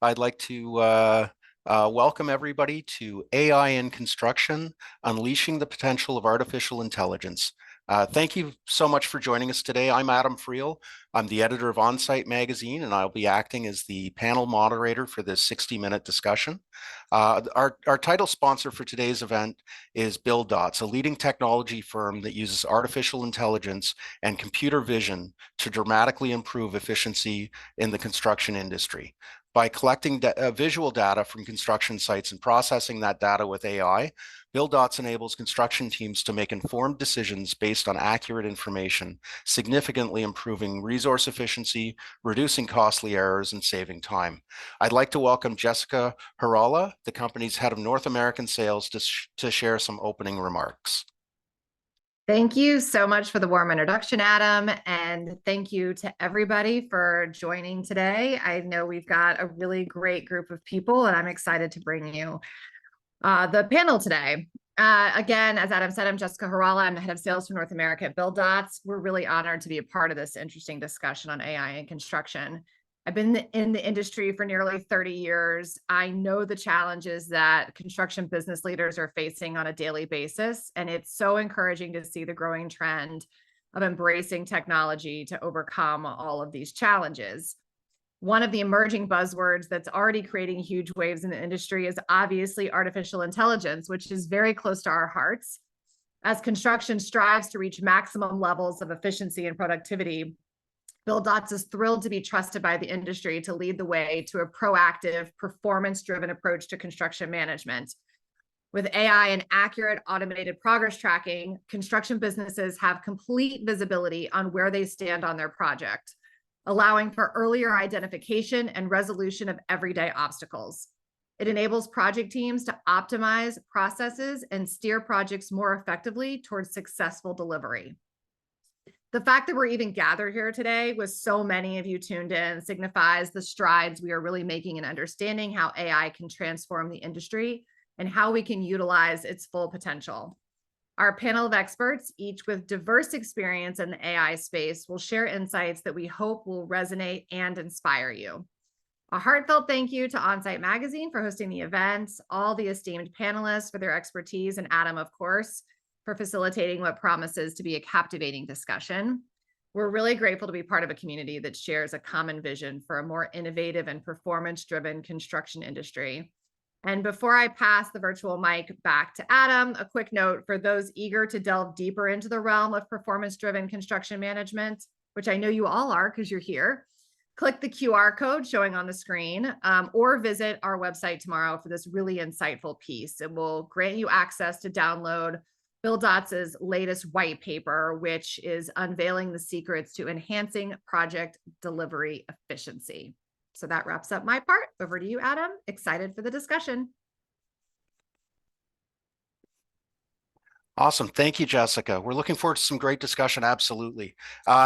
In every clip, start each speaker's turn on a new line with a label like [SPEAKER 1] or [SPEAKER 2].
[SPEAKER 1] I'd like to welcome everybody to AI in Construction, Unleashing the Potential of Artificial Intelligence. Thank you so much for joining us today. I'm Adam Friel. I'm the editor of Onsite Magazine, and I'll be acting as the panel moderator for this 60-minute discussion. Our title sponsor for today's event is BuildDots, a leading technology firm that uses artificial intelligence and computer vision to dramatically improve efficiency in the construction industry. By collecting visual data from construction sites and processing that data with AI, BuildDots enables construction teams to make informed decisions based on accurate information, significantly improving resource efficiency, reducing costly errors, and saving time. I'd like to welcome Jessica Harala, the company's head of North American sales, to share some opening remarks.
[SPEAKER 2] Thank you so much for the warm introduction, Adam, and thank you to everybody for joining today. I know we've got a really great group of people, and I'm excited to bring you the panel today. Again, as Adam said, I'm Jessica Harala. I'm the head of sales for North America at BuildDots. We're really honored to be a part of this interesting discussion on AI in construction. I've been in the industry for nearly 30 years. I know the challenges that construction business leaders are facing on a daily basis, and it's so encouraging to see the growing trend of embracing technology to overcome all of these challenges. One of the emerging buzzwords that's already creating huge waves in the industry is obviously artificial intelligence, which is very close to our hearts. As construction strives to reach maximum levels of efficiency and productivity, BuildDots is thrilled to be trusted by the industry to lead the way to a proactive, performance-driven approach to construction management. With AI and accurate automated progress tracking, construction businesses have complete visibility on where they stand on their project, allowing for earlier identification and resolution of everyday obstacles. It enables project teams to optimize processes and steer projects more effectively towards successful delivery. The fact that we're even gathered here today with so many of you tuned in signifies the strides we are really making in understanding how AI can transform the industry and how we can utilize its full potential. Our panel of experts, each with diverse experience in the AI space, will share insights that we hope will resonate and inspire you. A heartfelt thank you to Onsite Magazine for hosting the event, all the esteemed panelists for their expertise, and Adam, of course, for facilitating what promises to be a captivating discussion. We're really grateful to be part of a community that shares a common vision for a more innovative and performance-driven construction industry. And before I pass the virtual mic back to Adam, a quick note for those eager to delve deeper into the realm of performance-driven construction management, which I know you all are because you're here. Click the QR code showing on the screen, or visit our website tomorrow for this really insightful piece. It will grant you access to download BuildDots' latest white paper, which is unveiling the secrets to enhancing project delivery efficiency. So that wraps up my part. Over to you, Adam. Excited for the discussion.
[SPEAKER 1] Awesome. Thank you, Jessica. We're looking forward to some great discussion. Absolutely.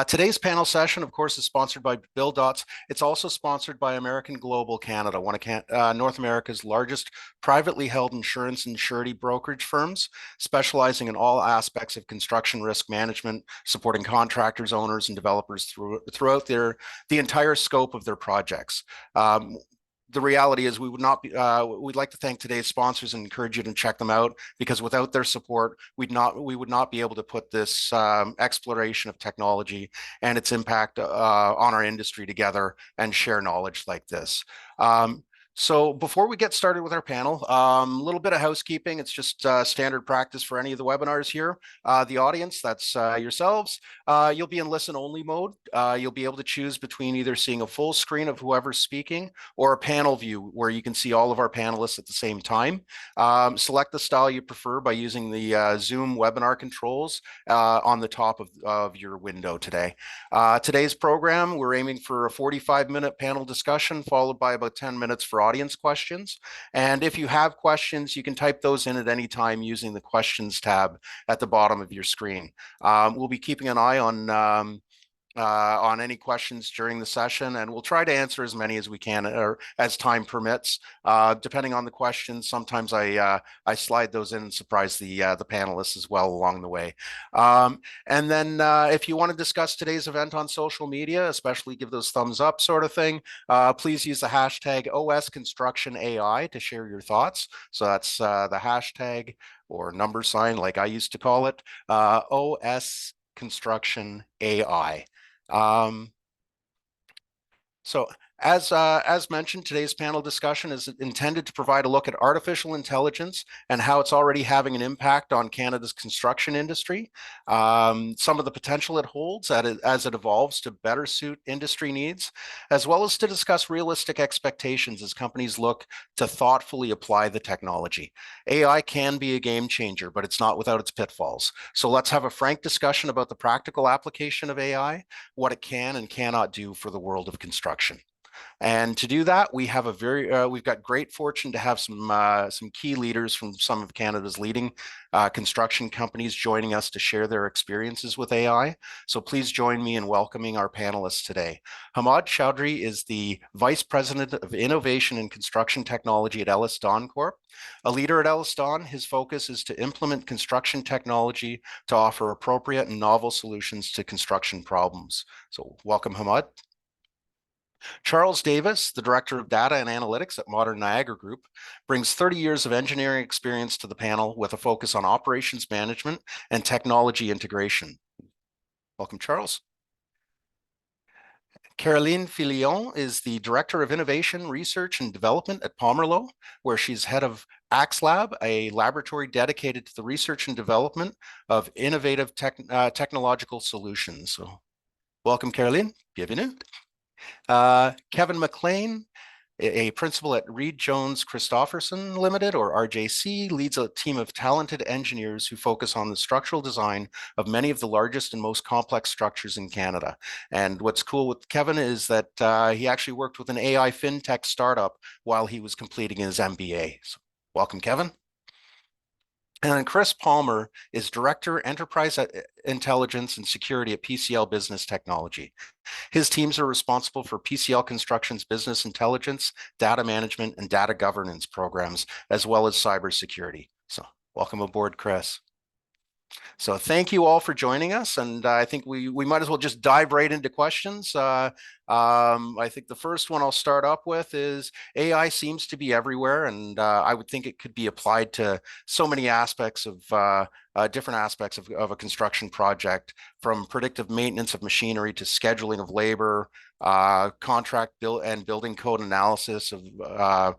[SPEAKER 1] Today's panel session, of course, is sponsored by BuildDots. It's also sponsored by American Global Canada, one of North America's largest privately held insurance and surety brokerage firms, specializing in all aspects of construction risk management, supporting contractors, owners, and developers throughout the entire scope of their projects. The reality is we'd like to thank today's sponsors and encourage you to check them out, because without their support, we would not be able to put this exploration of technology and its impact on our industry together and share knowledge like this. So before we get started with our panel, a little bit of housekeeping. It's just standard practice for any of the webinars here. The audience, that's yourselves, you'll be in listen-only mode. You'll be able to choose between either seeing a full screen of whoever's speaking or a panel view where you can see all of our panelists at the same time. Select the style you prefer by using the Zoom webinar controls on the top of your window today. Today's program, we're aiming for a 45-minute panel discussion followed by about 10 minutes for audience questions. And if you have questions, you can type those in at any time using the questions tab at the bottom of your screen. We'll be keeping an eye on on any questions during the session, and we'll try to answer as many as we can or as time permits. Depending on the questions, sometimes I slide those in and surprise the panelists as well along the way. And then if you want to discuss today's event on social media, especially give those thumbs up sort of thing, please use the hashtag OSConstructionAI to share your thoughts. So that's the hashtag or number sign, like I used to call it, OS Construction AI. Um, so as mentioned, today's panel discussion is intended to provide a look at artificial intelligence and how it's already having an impact on Canada's construction industry, some of the potential it holds as it evolves to better suit industry needs, as well as to discuss realistic expectations as companies look to thoughtfully apply the technology. AI can be a game changer, but it's not without its pitfalls. So let's have a frank discussion about the practical application of AI, what it can and cannot do for the world of construction. And to do that, we have we've got great fortune to have some key leaders from some of Canada's leading construction companies joining us to share their experiences with AI. So please join me in welcoming our panelists today. Hamad Chowdhury is the Vice President of Innovation and Construction Technology at Ellis Don Corp. A leader at Ellis Don, his focus is to implement construction technology to offer appropriate and novel solutions to construction problems. So welcome, Hamad. Charles Davis, the Director of Data and Analytics at Modern Niagara Group, brings 30 years of engineering experience to the panel with a focus on operations management and technology integration. Welcome, Charles. Caroline Filion is the Director of Innovation, Research and Development at Pomerleau, where she's head of AXLab, a laboratory dedicated to the research and development of innovative technological solutions. So welcome, Caroline. Bienvenue. Kevin McLean, a principal at Reed Jones Christopherson Limited, or RJC, leads a team of talented engineers who focus on the structural design of many of the largest and most complex structures in Canada. And what's cool with Kevin is that he actually worked with an AI fintech startup while he was completing his MBA. So welcome, Kevin. And then Chris Palmer is Director, Enterprise Intelligence and Security at PCL Business Technology. His teams are responsible for PCL Construction's business intelligence, data management, and data governance programs, as well as cybersecurity. So welcome aboard, Chris. So thank you all for joining us, and I think we might as well just dive right into questions. I think the first one I'll start up with is AI seems to be everywhere, and I would think it could be applied to so many aspects of different aspects of a construction project, from predictive maintenance of machinery to scheduling of labor, contract build and building code analysis of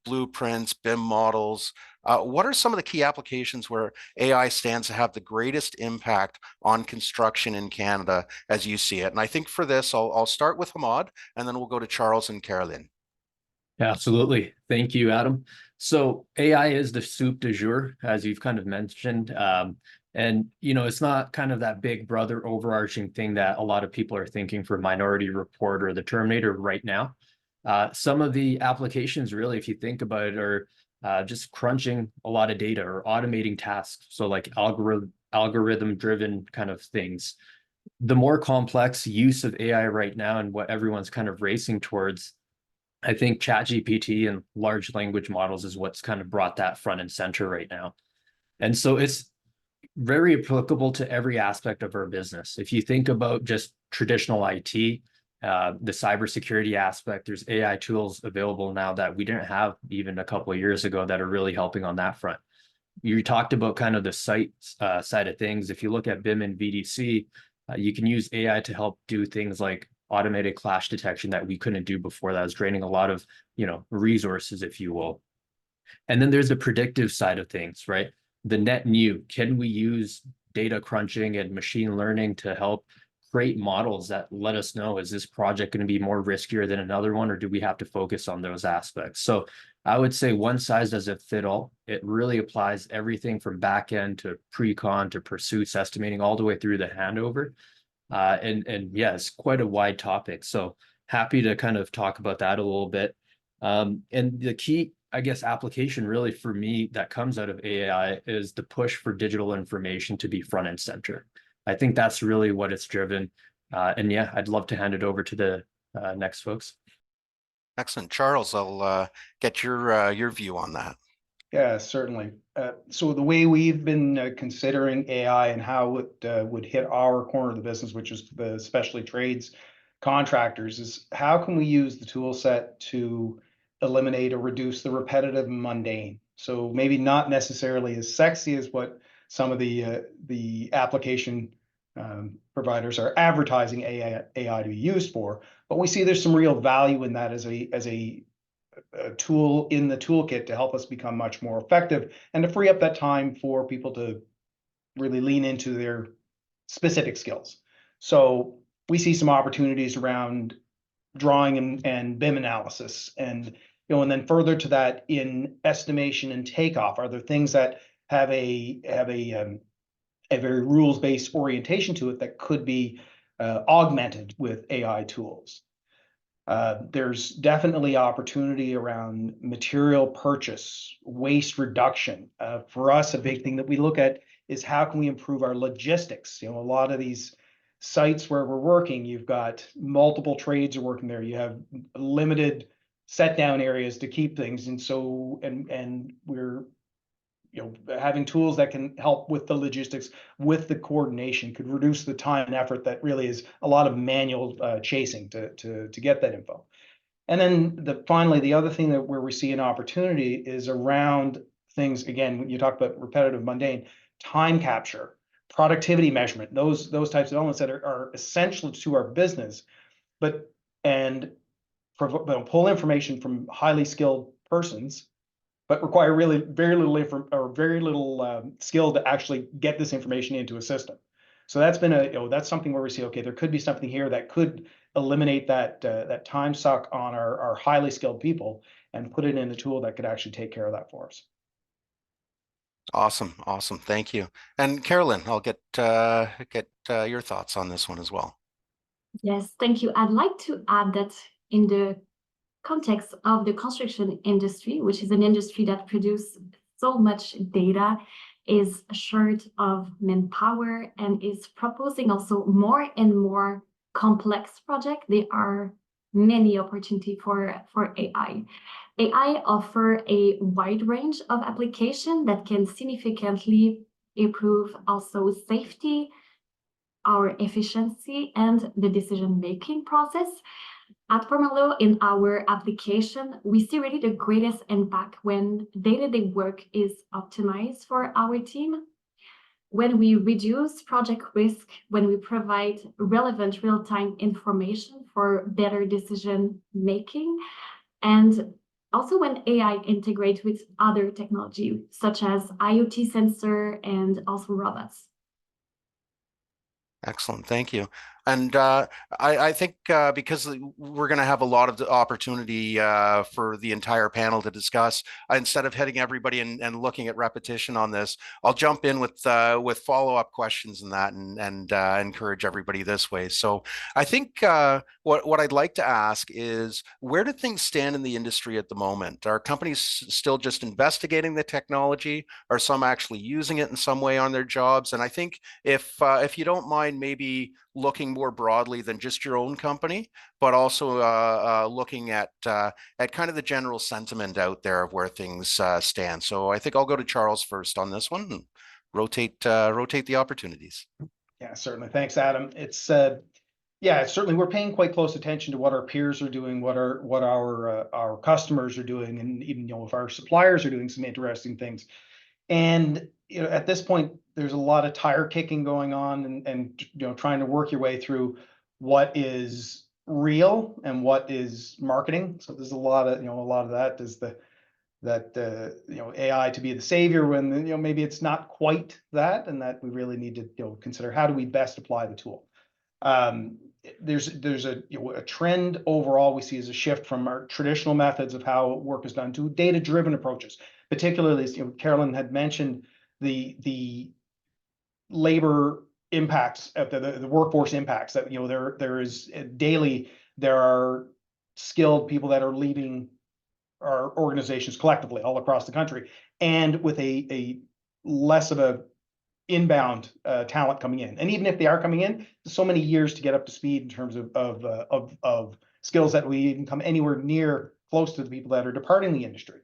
[SPEAKER 1] blueprints, BIM models. What are some of the key applications where AI stands to have the greatest impact on construction in Canada as you see it? And I think for this, I'll start with Hamad, and then we'll go to Charles and Caroline.
[SPEAKER 3] Yeah, absolutely. Thank you, Adam. So AI is the soup du jour, as you've kind of mentioned. And, it's not kind of that big brother overarching thing that a lot of people are thinking for Minority Report or the Terminator right now. Some of the applications, really, if you think about it, are just crunching a lot of data or automating tasks. So like algorithm-driven kind of things. The more complex use of AI right now and what everyone's kind of racing towards, I think ChatGPT and large language models is what's kind of brought that front and center right now. And so it's very applicable to every aspect of our business. If you think about just traditional IT, the cybersecurity aspect, there's AI tools available now that we didn't have even a couple of years ago that are really helping on that front. You talked about kind of the site side of things. If you look at BIM and VDC, you can use AI to help do things like automated clash detection that we couldn't do before. That was draining a lot of, resources, if you will. And then there's the predictive side of things, right? The net new. Can we use data crunching and machine learning to help create models that let us know, is this project going to be more riskier than another one, or do we have to focus on those aspects? So I would say one size doesn't fit all. It really applies everything from back end to pre-con to pursuits estimating all the way through the handover. And yeah, it's quite a wide topic. So happy to kind of talk about that a little bit. And the key, I guess, application really for me that comes out of AI is the push for digital information to be front and center. I think that's really what it's driven. And yeah, I'd love to hand it over to the next folks.
[SPEAKER 1] Excellent. Charles, I'll get your view on that.
[SPEAKER 4] Yeah, certainly. So the way we've been considering AI and how it would hit our corner of the business, which is the specialty trades contractors, is how can we use the tool set to eliminate or reduce the repetitive and mundane? So maybe not necessarily as sexy as what some of the application providers are advertising AI to be used for, but we see there's some real value in that as a tool in the toolkit to help us become much more effective and to free up that time for people to really lean into their specific skills. So we see some opportunities around drawing and BIM analysis, and and then further to that in estimation and takeoff. Are there things that have a very rules-based orientation to it that could be augmented with AI tools? There's definitely opportunity around material purchase, waste reduction. For us, a big thing that we look at is how can we improve our logistics? A lot of these sites where we're working, you've got multiple trades are working there. You have limited set down areas to keep things, and so and we're having tools that can help with the logistics, with the coordination, could reduce the time and effort that really is a lot of manual chasing to get that info. And then finally, the other thing that where we see an opportunity is around things, again, when you talk about repetitive, mundane, time capture, productivity measurement, those types of elements that are essential to our business, but pull information from highly skilled persons, but require really very little skill to actually get this information into a system. So that's been that's something where we see, okay, there could be something here that could eliminate that time suck on our highly skilled people and put it in a tool that could actually take care of that for us.
[SPEAKER 1] Awesome, awesome. Thank you. And Carolyn, I'll get your thoughts on this one as well.
[SPEAKER 5] Yes, thank you. I'd like to add that in the context of the construction industry, which is an industry that produces so much data, is short of manpower, and is proposing also more and more complex projects. There are many opportunities for AI. AI offer a wide range of application that can significantly improve also safety, our efficiency, and the decision-making process. At Formalo, in our application, we see really the greatest impact when day-to-day work is optimized for our team, when we reduce project risk, when we provide relevant real-time information for better decision-making, and also when AI integrates with other technology, such as IoT sensor and also robots.
[SPEAKER 1] Excellent, thank you. And I think because we're going to have a lot of the opportunity for the entire panel to discuss, instead of hitting everybody and looking at repetition on this, I'll jump in with follow-up questions and that, and encourage everybody this way. So I think what I'd like to ask is, where do things stand in the industry at the moment? Are companies still just investigating the technology? Are some actually using it in some way on their jobs? And I think if you don't mind, maybe looking more broadly than just your own company, but also looking at kind of the general sentiment out there of where things stand. So I think I'll go to Charles first on this one and rotate the opportunities.
[SPEAKER 4] Yeah, certainly. Thanks, Adam. It's yeah, certainly we're paying quite close attention to what our peers are doing, what our customers are doing, and even if our suppliers are doing some interesting things. And at this point, there's a lot of tire kicking going on, and trying to work your way through what is real and what is marketing. So there's a lot of that is AI to be the savior when maybe it's not quite that, and that we really need to consider how do we best apply the tool. There's a trend overall we see as a shift from our traditional methods of how work is done to data-driven approaches. Particularly, as Carolyn had mentioned, the labor impacts, the workforce impacts that there is daily. There are skilled people that are leaving our organizations collectively all across the country, and with a less of a inbound talent coming in. And even if they are coming in, so many years to get up to speed in terms of skills that we even come anywhere near close to the people that are departing the industry.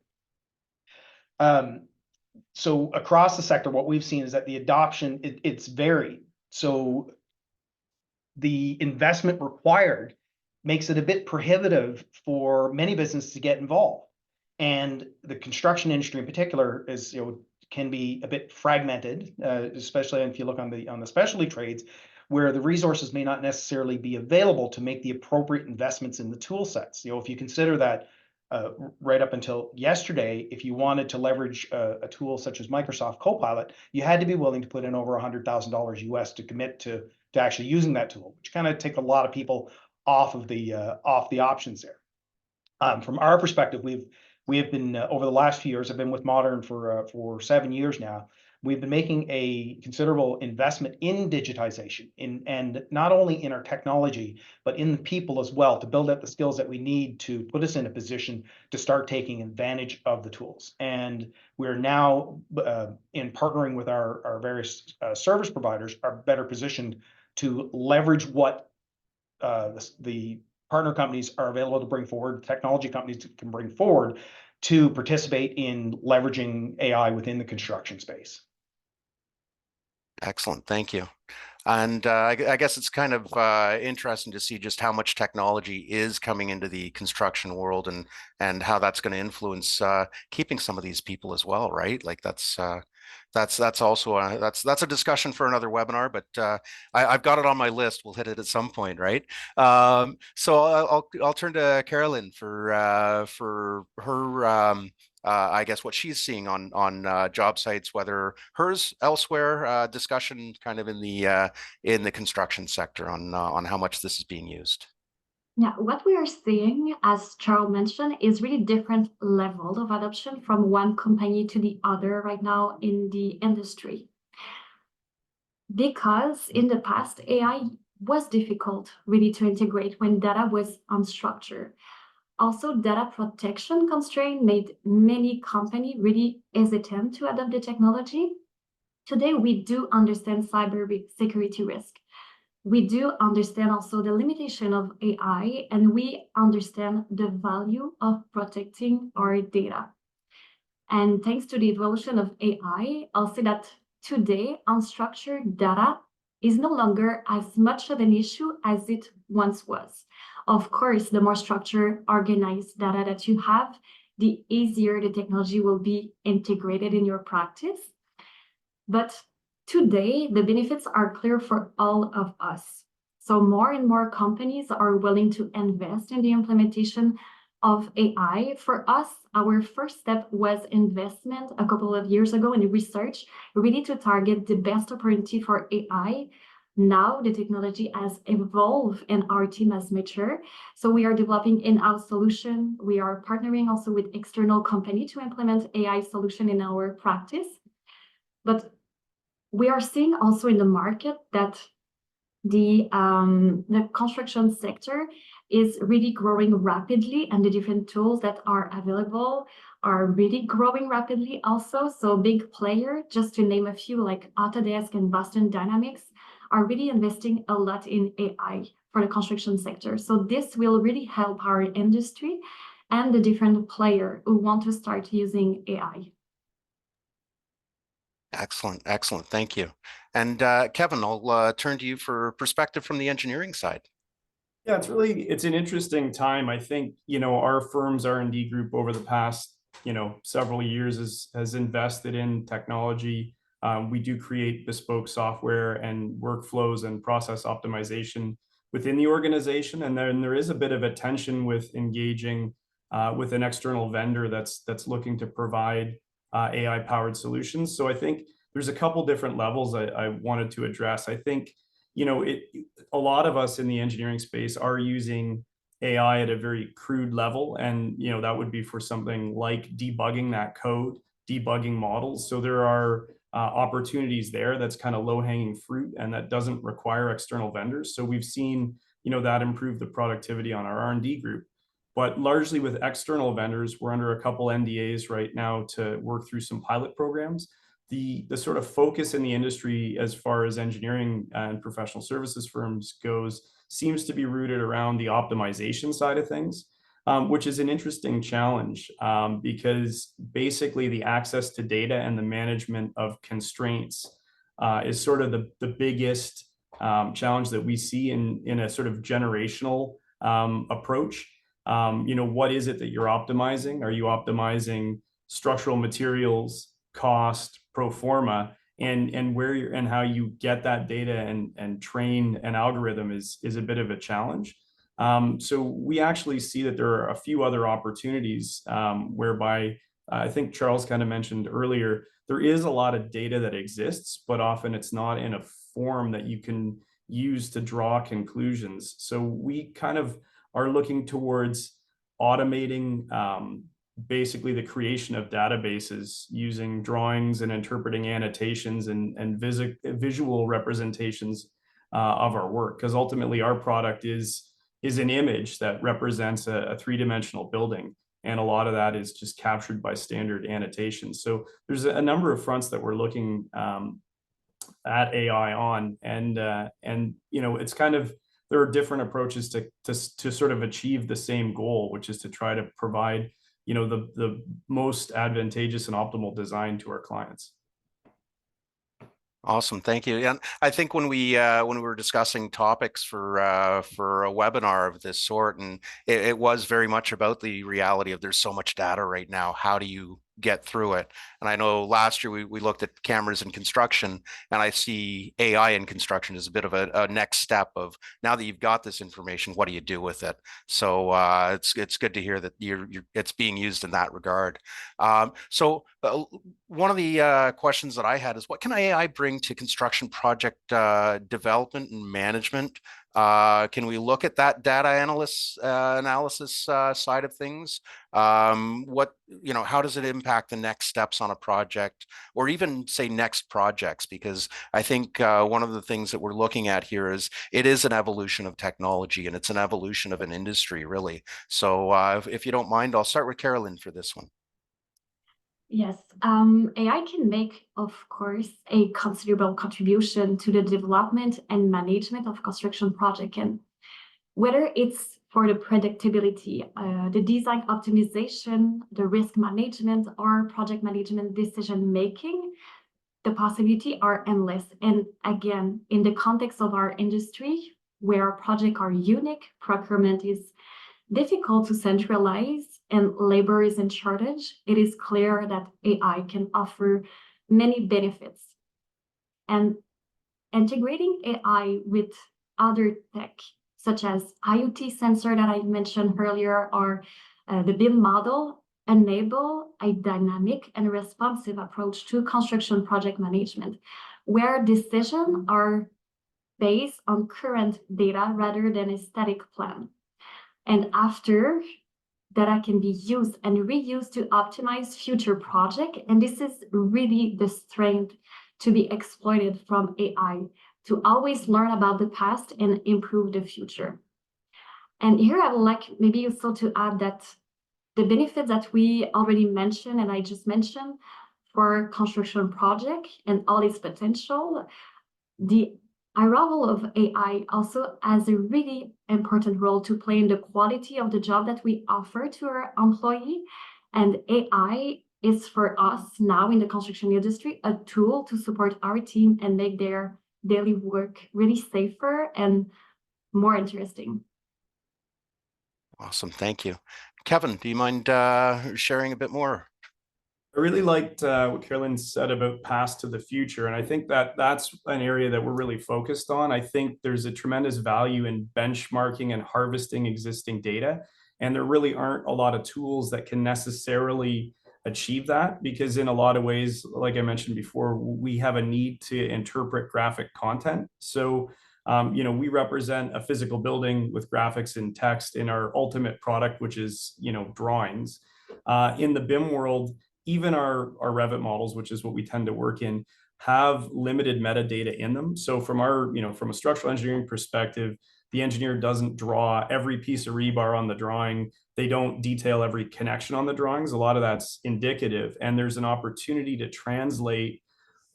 [SPEAKER 4] So across the sector, what we've seen is that the adoption, it's varied. So the investment required makes it a bit prohibitive for many businesses to get involved. And the construction industry in particular is, can be a bit fragmented, especially if you look on the specialty trades, where the resources may not necessarily be available to make the appropriate investments in the tool sets. If you consider that right up until yesterday, if you wanted to leverage a tool such as Microsoft Copilot, you had to be willing to put in over $100,000 US to commit to actually using that tool, which kind of take a lot of people off the options there. From our perspective, we have been over the last few years. I've been with Modern for 7 years now. We've been making a considerable investment in digitization, and not only in our technology, but in the people as well, to build up the skills that we need to put us in a position to start taking advantage of the tools. And we're now, in partnering with our various service providers, are better positioned to leverage what the partner companies are available to bring forward, technology companies can bring forward to participate in leveraging AI within the construction space.
[SPEAKER 1] Excellent, thank you. And I guess it's kind of interesting to see just how much technology is coming into the construction world, and how that's going to influence keeping some of these people as well, right? Like that's also that's a discussion for another webinar, but I've got it on my list. We'll hit it at some point, right? So I'll turn to Carolyn for her. I guess what she's seeing on job sites, whether hers elsewhere, discussion kind of in the construction sector on how much this is being used.
[SPEAKER 5] Yeah, what we are seeing, as Charles mentioned, is really different level of adoption from one company to the other right now in the industry. Because in the past, AI was difficult really to integrate when data was unstructured. Also, data protection constraint made many companies really hesitant to adopt the technology. Today, we do understand cyber security risk. We do understand also the limitation of AI, and we understand the value of protecting our data. And thanks to the evolution of AI, I'll say that today, unstructured data is no longer as much of an issue as it once was. Of course, the more structured, organized data that you have, the easier the technology will be integrated in your practice. But today, the benefits are clear for all of us. So more and more companies are willing to invest in the implementation of AI. For us, our first step was investment a couple of years ago in research, really to target the best opportunity for AI. Now the technology has evolved and our team has matured. So we are developing in-house solution. We are partnering also with external company to implement AI solution in our practice. But we are seeing also in the market that the construction sector is really growing rapidly, and the different tools that are available are really growing rapidly also. So big player, just to name a few, like Autodesk and Boston Dynamics, are really investing a lot in AI for the construction sector. So this will really help our industry and the different players who want to start using AI.
[SPEAKER 1] Excellent, excellent. Thank you. And Kevin, I'll turn to you for perspective from the engineering side.
[SPEAKER 6] Yeah, it's an interesting time. I think, our firm's R&D group over the past, several years has invested in technology. We do create bespoke software and workflows and process optimization within the organization. And then there is a bit of a tension with engaging with an external vendor that's looking to provide AI-powered solutions. So I think there's a couple different levels I wanted to address. I think, a lot of us in the engineering space are using AI at a very crude level, and that would be for something like debugging that code, debugging models. So there are opportunities there that's kind of low-hanging fruit, and that doesn't require external vendors. So we've seen that improve the productivity on our R&D group. But largely with external vendors, we're under a couple NDAs right now to work through some pilot programs. the sort of focus in the industry as far as engineering and professional services firms goes seems to be rooted around the optimization side of things, which is an interesting challenge because basically the access to data and the management of constraints is sort of the biggest challenge that we see in a sort of generational approach. What is it that you're optimizing? Are you optimizing structural materials, cost, pro forma, and where you're and how you get that data and train an algorithm is a bit of a challenge. So we actually see that there are a few other opportunities whereby I think Charles kind of mentioned earlier, there is a lot of data that exists, but often it's not in a form that you can use to draw conclusions. So we kind of are looking towards automating basically the creation of databases using drawings and interpreting annotations and visual representations of our work, because ultimately our product is an image that represents a three-dimensional building, and a lot of that is just captured by standard annotations. So there's a number of fronts that we're looking at AI on, and it's kind of, there are different approaches to sort of achieve the same goal, which is to try to provide the most advantageous and optimal design to our clients.
[SPEAKER 1] Awesome, thank you. And I think when we were discussing topics for a webinar of this sort, and it was very much about the reality of there's so much data right now. How do you get through it? And I know last year we looked at cameras in construction, and I see AI in construction as a bit of a next step of, now that you've got this information, what do you do with it? So it's good to hear that it's being used in that regard. So one of the questions that I had is, what can AI bring to construction project development and management? Can we look at that data analysis side of things? How does it impact the next steps on a project, or even say next projects? Because I think one of the things that we're looking at here is it is an evolution of technology, and it's an evolution of an industry, really. So if you don't mind, I'll start with Carolyn for this one.
[SPEAKER 5] Yes, AI can make, of course, a considerable contribution to the development and management of construction project, and whether it's for the predictability, the design optimization, the risk management, or project management decision making, the possibilities are endless. And again, in the context of our industry, where projects are unique, procurement is difficult to centralize, and labor is in shortage, it is clear that AI can offer many benefits. And integrating AI with other tech, such as IoT sensor that I mentioned earlier, or the BIM model, enable a dynamic and responsive approach to construction project management, where decisions are based on current data rather than a static plan. And after, data can be used and reused to optimize future projects. And this is really the strength to be exploited from AI, to always learn about the past and improve the future. And here I would like maybe also to add that the benefits that we already mentioned, and I just mentioned, for construction project and all its potential, the arrival of AI also has a really important role to play in the quality of the job that we offer to our employee. And AI is, for us now in the construction industry, a tool to support our team and make their daily work really safer and more interesting.
[SPEAKER 1] Awesome, thank you. Kevin, do you mind sharing a bit more?
[SPEAKER 6] I really liked what Carolyn said about past to the future. And I think that that's an area that we're really focused on. I think there's a tremendous value in benchmarking and harvesting existing data. And there really aren't a lot of tools that can necessarily achieve that, because in a lot of ways, like I mentioned before, we have a need to interpret graphic content. So, we represent a physical building with graphics and text in our ultimate product, which is, drawings. In the BIM world, even our Revit models, which is what we tend to work in, have limited metadata in them. So from from a structural engineering perspective, the engineer doesn't draw every piece of rebar on the drawing. They don't detail every connection on the drawings. A lot of that's indicative. And there's an opportunity to translate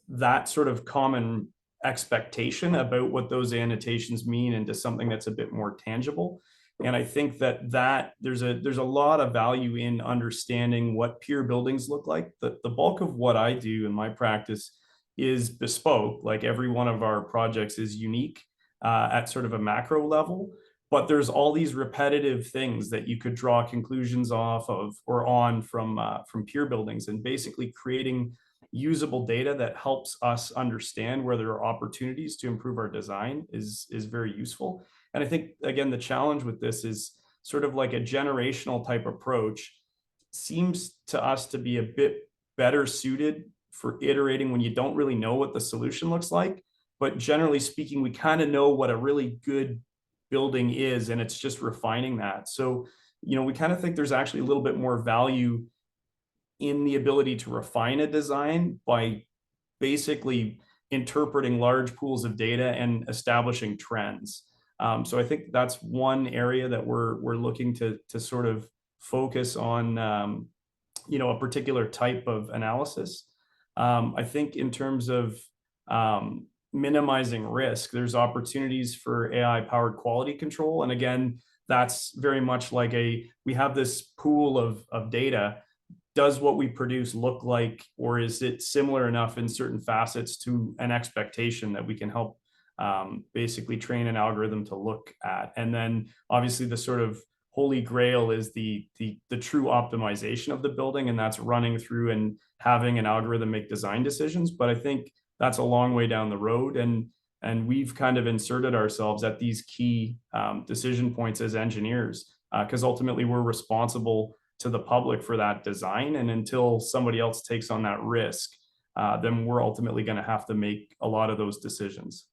[SPEAKER 6] that sort of common expectation about what those annotations mean into something that's a bit more tangible. And I think that there's a lot of value in understanding what peer buildings look like. The bulk of what I do in my practice is bespoke. Like every one of our projects is unique at sort of a macro level, but there's all these repetitive things that you could draw conclusions off of or on from peer buildings, and basically creating usable data that helps us understand where there are opportunities to improve our design is very useful. And I think, again, the challenge with this is sort of like a generational type approach seems to us to be a bit better suited for iterating when you don't really know what the solution looks like. But generally speaking, we kind of know what a really good building is, and it's just refining that. So, we kind of think there's actually a little bit more value in the ability to refine a design by basically interpreting large pools of data and establishing trends. So I think that's one area that we're looking to sort of focus on, a particular type of analysis. I think in terms of minimizing risk, there's opportunities for AI-powered quality control. And again, that's very much like we have this pool of data. Does what we produce look like, or is it similar enough in certain facets to an expectation that we can help basically train an algorithm to look at? And then obviously the sort of holy grail is the true optimization of the building, and that's running through and having an algorithm make design decisions. But I think that's a long way down the road, and we've kind of inserted ourselves at these key decision points as engineers, because ultimately we're responsible to the public for that design. And until somebody else takes on that risk, then we're ultimately going to have to make a lot of those decisions.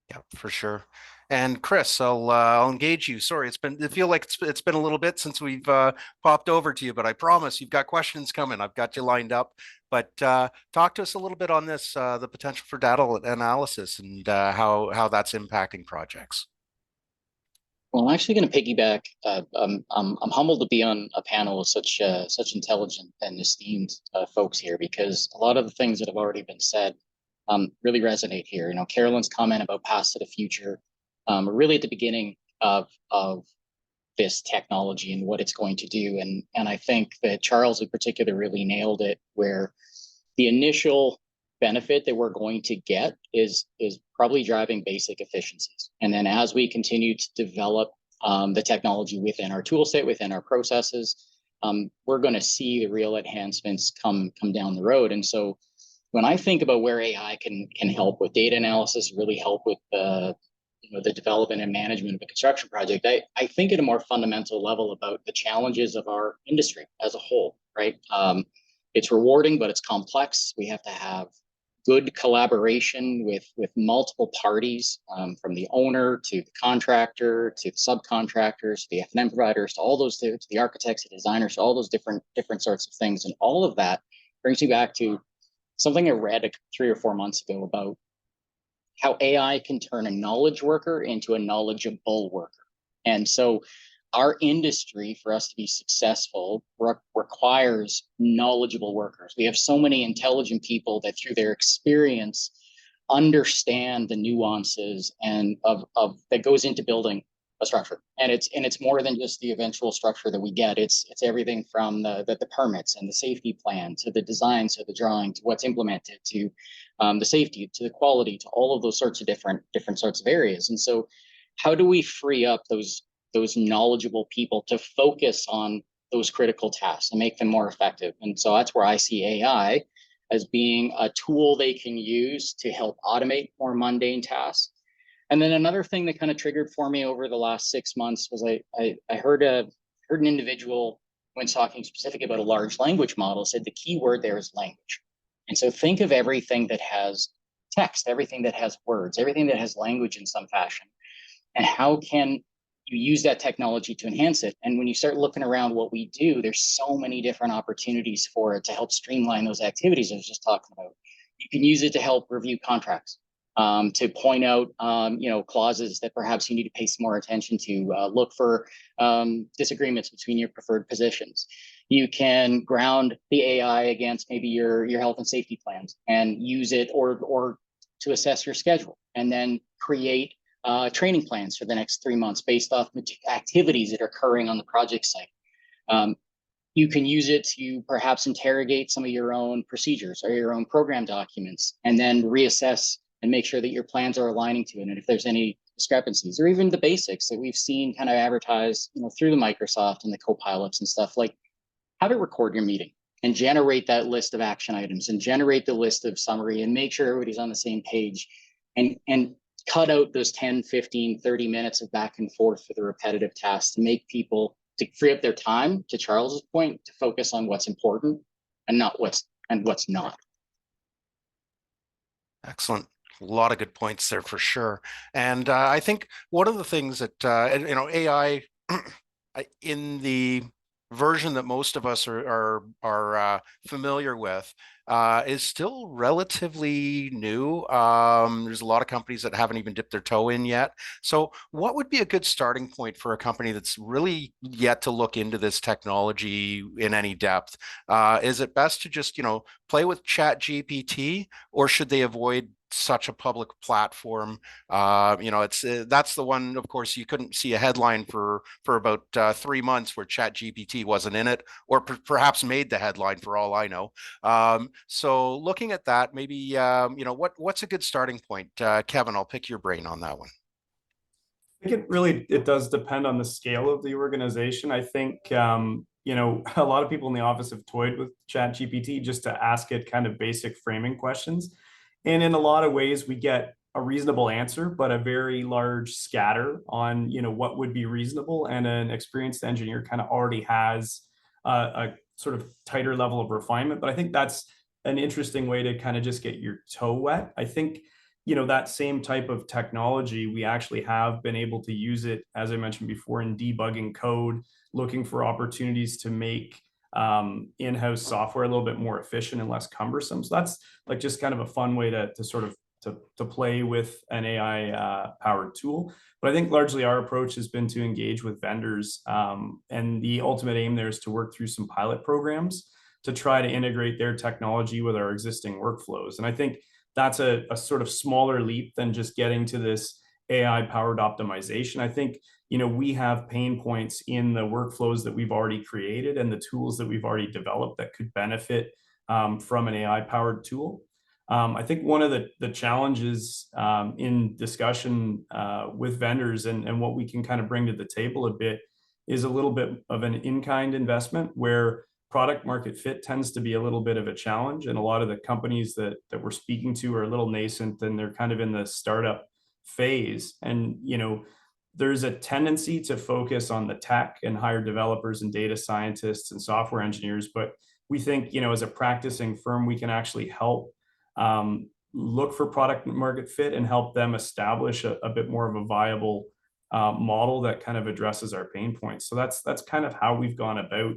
[SPEAKER 1] Yeah, for sure. And Chris, I'll engage you. Sorry, I feel like it's been a little bit since we've popped over to you, but I promise you've got questions coming. I've got you lined up. But talk to us a little bit on this, the potential for data analysis and how that's impacting projects.
[SPEAKER 7] Well, I'm actually going to piggyback. I'm humbled to be on a panel with such intelligent and esteemed folks here, because a lot of the things that have already been said really resonate here. Carolyn's comment about past to the future, really at the beginning of this technology and what it's going to do, and I think that Charles in particular really nailed it, where the initial benefit that we're going to get is probably driving basic efficiencies. And then as we continue to develop the technology within our tool set, within our processes, we're going to see the real enhancements come down the road. And so when I think about where AI can help with data analysis, really help with the development and management of a construction project, I think at a more fundamental level about the challenges of our industry as a whole, right? It's rewarding, but it's complex. We have to have good collaboration with multiple parties, from the owner to the contractor to the subcontractors, to the F&M providers, to all those, to the architects, the designers, to all those different sorts of things. And all of that brings me back to something I read 3 or 4 months ago about how AI can turn a knowledge worker into a knowledgeable worker. And so our industry, for us to be successful, requires knowledgeable workers. We have so many intelligent people that through their experience understand the nuances and of that goes into building a structure. And it's more than just the eventual structure that we get. It's everything from the permits and the safety plan to the design, to the drawing, to what's implemented, to the safety, to the quality, to all of those sorts of different sorts of areas. And so how do we free up those knowledgeable people to focus on those critical tasks and make them more effective? And so that's where I see AI as being a tool they can use to help automate more mundane tasks. And then another thing that kind of triggered for me over the last 6 months was I heard an individual, when talking specifically about a large language model, said the key word there is language. And so think of everything that has text, everything that has words, everything that has language in some fashion, and how can you use that technology to enhance it? And when you start looking around what we do, there's so many different opportunities for it to help streamline those activities I was just talking about. You can use it to help review contracts, to point out clauses that perhaps you need to pay some more attention to, look for disagreements between your preferred positions. You can ground the AI against maybe your health and safety plans and use it or to assess your schedule, and then create training plans for the next 3 months based off activities that are occurring on the project site. You can use it to perhaps interrogate some of your own procedures or your own program documents, and then reassess and make sure that your plans are aligning to it. And if there's any discrepancies, or even the basics that we've seen kind of advertised, through the Microsoft and the co-pilots and stuff, like have it record your meeting and generate that list of action items and generate the list of summary and make sure everybody's on the same page, and cut out those 10, 15, 30 minutes of back and forth for the repetitive tasks, to make people, to free up their time, to Charles's point, to focus on what's important and not what's not.
[SPEAKER 1] Excellent. A lot of good points there for sure. And I think one of the things that, AI in the version that most of us are familiar with is still relatively new. There's a lot of companies that haven't even dipped their toe in yet. So what would be a good starting point for a company that's really yet to look into this technology in any depth? Is it best to just, play with Chat GPT, or should they avoid such a public platform? It's that's the one, of course, you couldn't see a headline for about 3 months where Chat GPT wasn't in it, or perhaps made the headline for all I know. So looking at that, maybe what's a good starting point? Kevin, I'll pick your brain on that one.
[SPEAKER 6] I think it does depend on the scale of the organization. I think a lot of people in the office have toyed with Chat GPT just to ask it kind of basic framing questions. And in a lot of ways, we get a reasonable answer, but a very large scatter on, what would be reasonable. And an experienced engineer kind of already has a sort of tighter level of refinement. But I think that's an interesting way to kind of just get your toe wet. I think, that same type of technology, we actually have been able to use it, as I mentioned before, in debugging code, looking for opportunities to make in-house software a little bit more efficient and less cumbersome. So that's like just kind of a fun way to sort of to play with an AI powered tool. But I think largely our approach has been to engage with vendors, and the ultimate aim there is to work through some pilot programs to try to integrate their technology with our existing workflows. And I think that's a sort of smaller leap than just getting to this AI powered optimization. I think, we have pain points in the workflows that we've already created and the tools that we've already developed that could benefit from an AI powered tool. I think one of the challenges in discussion with vendors and what we can kind of bring to the table a bit is a little bit of an in-kind investment, where product market fit tends to be a little bit of a challenge. And a lot of the companies that we're speaking to are a little nascent, and they're kind of in the startup phase. And, there's a tendency to focus on the tech and hire developers and data scientists and software engineers. But we think, as a practicing firm, we can actually help look for product market fit and help them establish a bit more of a viable model that kind of addresses our pain points. So that's kind of how we've gone about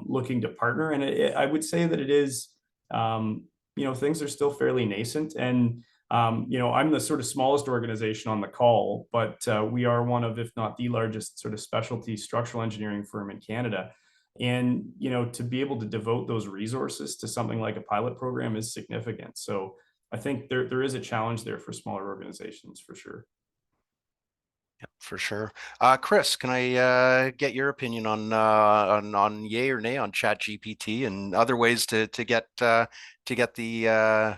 [SPEAKER 6] looking to partner. And I would say that it is, things are still fairly nascent. And I'm the sort of smallest organization on the call, but we are one of, if not the largest sort of specialty structural engineering firm in Canada. And, to be able to devote those resources to something like a pilot program is significant. So I think there is a challenge there for smaller organizations, for sure.
[SPEAKER 1] Yeah, for sure. Chris, can I get your opinion on yay or nay on Chat GPT and other ways to get the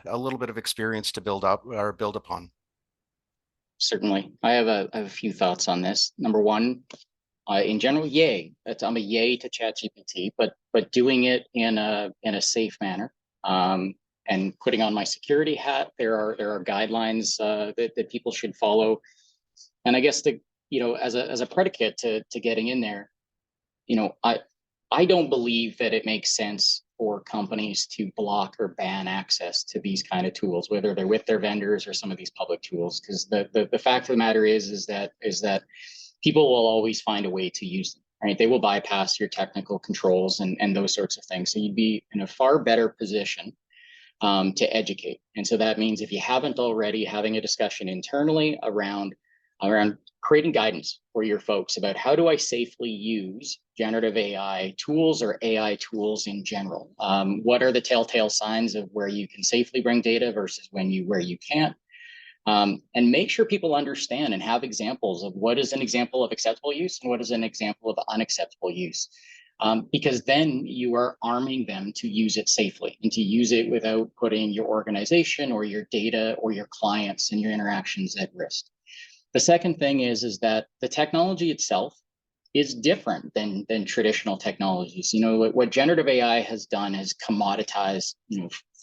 [SPEAKER 1] a little bit of experience to build up or build upon?
[SPEAKER 7] Certainly. I have a few thoughts on this. Number one, in general, yay. I'm a yay to Chat GPT, but doing it in a safe manner. And putting on my security hat, there are guidelines that people should follow. And I guess as a predicate to getting in there, I don't believe that it makes sense for companies to block or ban access to these kind of tools, whether they're with their vendors or some of these public tools. Because the fact of the matter is that people will always find a way to use them, right? They will bypass your technical controls and those sorts of things. So you'd be in a far better position to educate. And so that means, if you haven't already, having a discussion internally around around creating guidance for your folks about how do I safely use generative AI tools or AI tools in general. What are the telltale signs of where you can safely bring data versus where you can't? And make sure people understand and have examples of what is an example of acceptable use and what is an example of unacceptable use. Because then you are arming them to use it safely and to use it without putting your organization or your data or your clients and your interactions at risk. The second thing is that the technology itself is different than traditional technologies. You know, what generative AI has done is commoditized,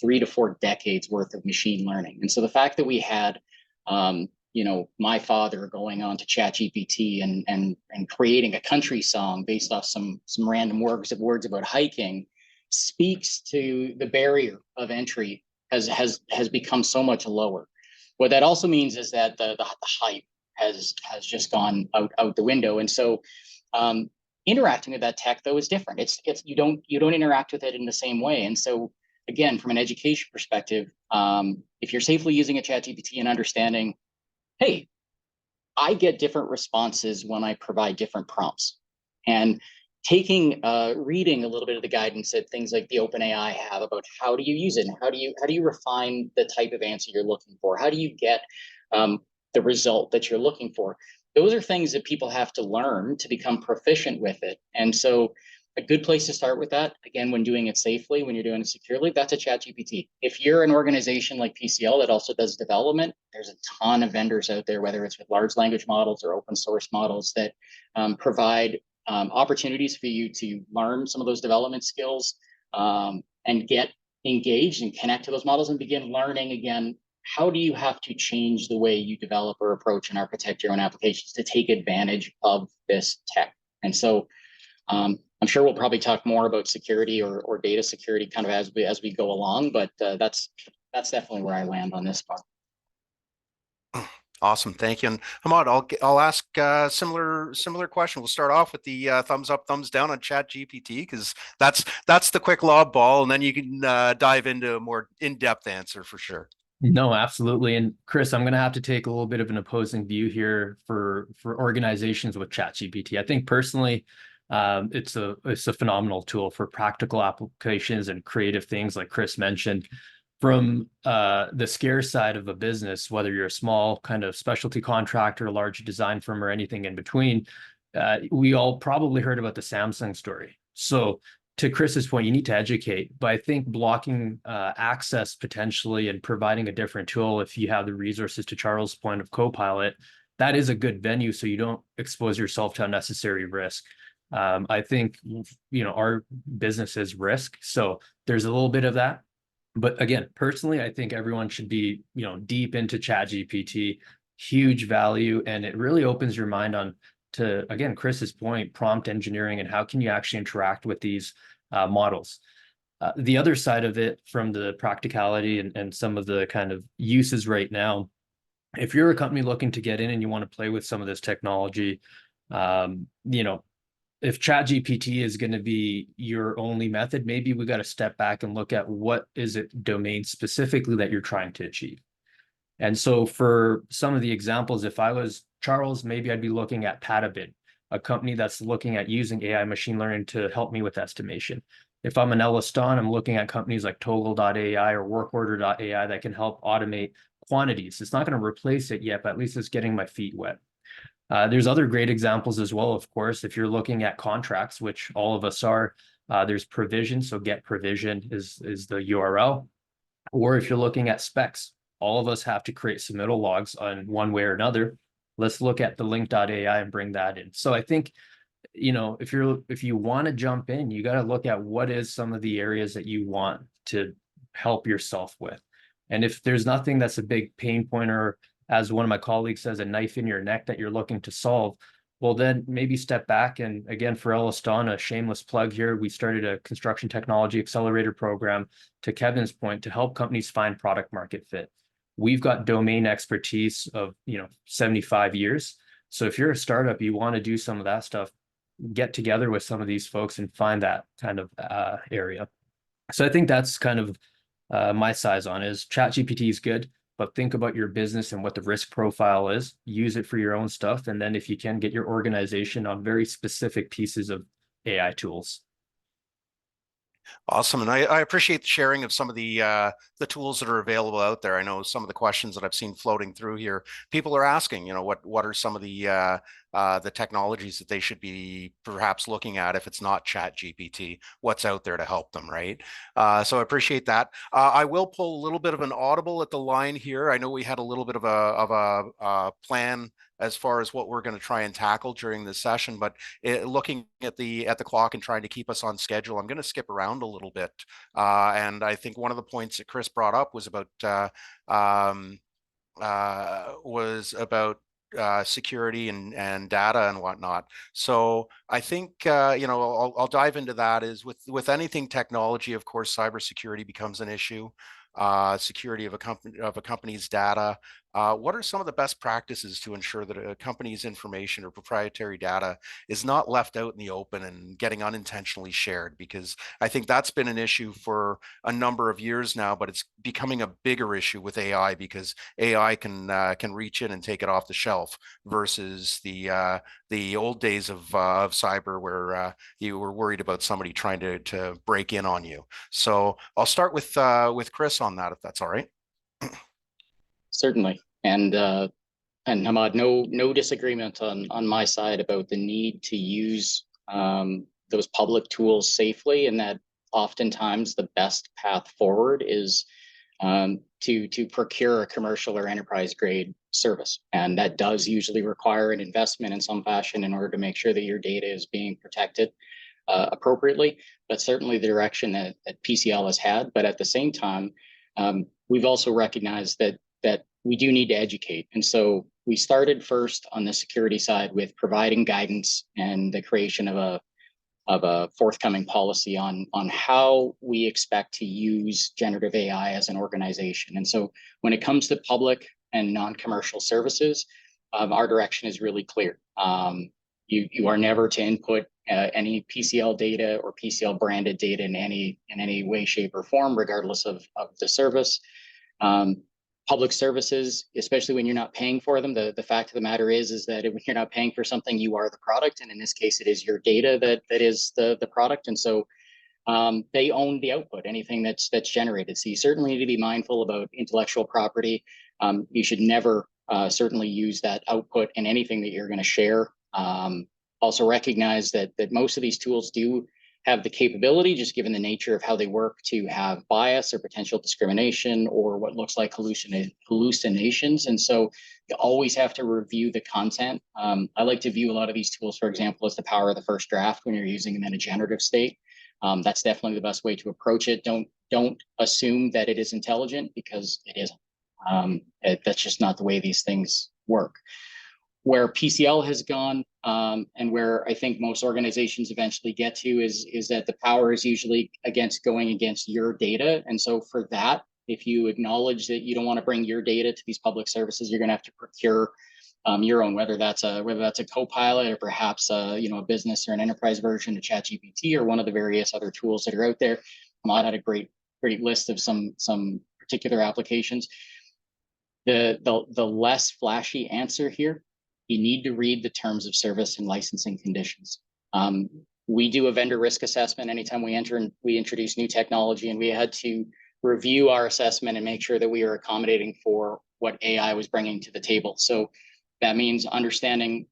[SPEAKER 7] 3 to 4 decades worth of machine learning. And so the fact that we had, my father going on to ChatGPT and creating a country song based off some random words about hiking speaks to the barrier of entry has become so much lower. What that also means is that the hype has just gone out the window. And so interacting with that tech though is different. It's you don't interact with it in the same way. And so again, from an education perspective, if you're safely using a ChatGPT and understanding, hey, I get different responses when I provide different prompts, and reading a little bit of the guidance that things like the OpenAI have about how do you use it and how do you refine the type of answer you're looking for? How do you get the result that you're looking for? Those are things that people have to learn to become proficient with it. And so a good place to start with that, again, when doing it safely, when you're doing it securely, that's a ChatGPT. If you're an organization like PCL that also does development, there's a ton of vendors out there, whether it's with large language models or open source models that provide opportunities for you to learn some of those development skills and get engaged and connect to those models and begin learning again. How do you have to change the way you develop or approach and architect your own applications to take advantage of this tech? And so I'm sure we'll probably talk more about security or data security kind of as we go along, but that's definitely where I land on this part.
[SPEAKER 1] Awesome, thank you. And Ahmad, I'll ask similar question. We'll start off with the thumbs up, thumbs down on ChatGPT, because that's the quick lob ball, and then you can dive into a more in-depth answer for sure.
[SPEAKER 3] No, absolutely. And Chris, I'm going to have to take a little bit of an opposing view here for organizations with ChatGPT. I think personally, it's a phenomenal tool for practical applications and creative things like Chris mentioned. From the scare side of a business, whether you're a small kind of specialty contractor, a large design firm, or anything in between, we all probably heard about the Samsung story. So to Chris's point, you need to educate, but I think blocking access potentially and providing a different tool, if you have the resources, to Charles' point of Copilot, that is a good venue so you don't expose yourself to unnecessary risk. I think, our business is risk, so there's a little bit of that. But again, personally, I think everyone should be, deep into ChatGPT, huge value, and it really opens your mind on to, again, Chris's point, prompt engineering and how can you actually interact with these models. The other side of it, from the practicality and some of the kind of uses right now, if you're a company looking to get in and you want to play with some of this technology, if ChatGPT is going to be your only method, maybe we got to step back and look at what is it domain specifically that you're trying to achieve. And so for some of the examples, if I was Charles, maybe I'd be looking at Patabid, a company that's looking at using AI machine learning to help me with estimation. If I'm an Elaston, I'm looking at companies like Toggle.ai or WorkOrder.ai that can help automate quantities. It's not going to replace it yet, but at least it's getting my feet wet. There's other great examples as well, of course. If you're looking at contracts, which all of us are, there's provision. So get provision is the URL. Or if you're looking at specs, all of us have to create submittal logs on one way or another. Let's look at the link.ai and bring that in. So I think, if you want to jump in, you got to look at what is some of the areas that you want to help yourself with. And if there's nothing that's a big pain point, or as one of my colleagues says, a knife in your neck that you're looking to solve, well, then maybe step back. And again, for Elaston, a shameless plug here, we started a construction technology accelerator program, to Kevin's point, to help companies find product market fit. We've got domain expertise of 75 years. So if you're a startup, you want to do some of that stuff, get together with some of these folks and find that kind of area. So I think that's kind of my size on it. Is ChatGPT is good, but think about your business and what the risk profile is, use it for your own stuff. And then if you can, get your organization on very specific pieces of AI tools.
[SPEAKER 1] Awesome. And I appreciate the sharing of some of the tools that are available out there. I know some of the questions that I've seen floating through here, people are asking, you know, what are some of the technologies that they should be perhaps looking at if it's not Chat GPT, what's out there to help them, right? So I appreciate that. I will pull a little bit of an audible at the line here. I know we had a little bit of a plan as far as what we're going to try and tackle during this session, but looking at the clock and trying to keep us on schedule, I'm going to skip around a little bit. And I think one of the points that Chris brought up was about security and data and whatnot. So I think you know, I'll dive into that. Is with anything technology, of course, cybersecurity becomes an issue. Security of a company's data. What are some of the best practices to ensure that a company's information or proprietary data is not left out in the open and getting unintentionally shared? Because I think that's been an issue for a number of years now, but it's becoming a bigger issue with AI because AI can reach in and take it off the shelf versus the old days of cyber where you were worried about somebody trying to break in on you. So I'll start with Chris on that, if that's all right.
[SPEAKER 7] Certainly. And Hamad, no disagreement on my side about the need to use those public tools safely, and that oftentimes the best path forward is to procure a commercial or enterprise grade service. And that does usually require an investment in some fashion in order to make sure that your data is being protected appropriately. But certainly the direction that PCL has had. But at the same time, we've also recognized that we do need to educate. And so we started first on the security side with providing guidance and the creation of a forthcoming policy on how we expect to use generative AI as an organization. And so when it comes to public and non-commercial services, our direction is really clear. You are never to input any PCL data or PCL branded data in any way, shape, or form, regardless of the service. Public services, especially when you're not paying for them, the fact of the matter is that if you're not paying for something, you are the product. And in this case, it is your data that is the product. And so they own the output, anything that's generated. So you certainly need to be mindful about intellectual property. You should never certainly use that output in anything that you're going to share. Also recognize that most of these tools do have the capability, just given the nature of how they work, to have bias or potential discrimination or what looks like hallucinations. And so you always have to review the content. I like to view a lot of these tools, for example, as the power of the first draft when you're using them in a generative state. That's definitely the best way to approach it. Don't assume that it is intelligent, because it isn't. That's just not the way these things work. Where PCL has gone, and where I think most organizations eventually get to, is that the power is usually going against your data. And so for that, if you acknowledge that you don't want to bring your data to these public services, you're going to have to procure your own, whether that's a co-pilot or perhaps a business or an enterprise version of ChatGPT or one of the various other tools that are out there. Ahmad had a great list of some particular applications. The less flashy answer here: you need to read the terms of service and licensing conditions. We do a vendor risk assessment anytime we introduce new technology, and we had to review our assessment and make sure that we are accommodating for what AI was bringing to the table. So that means understanding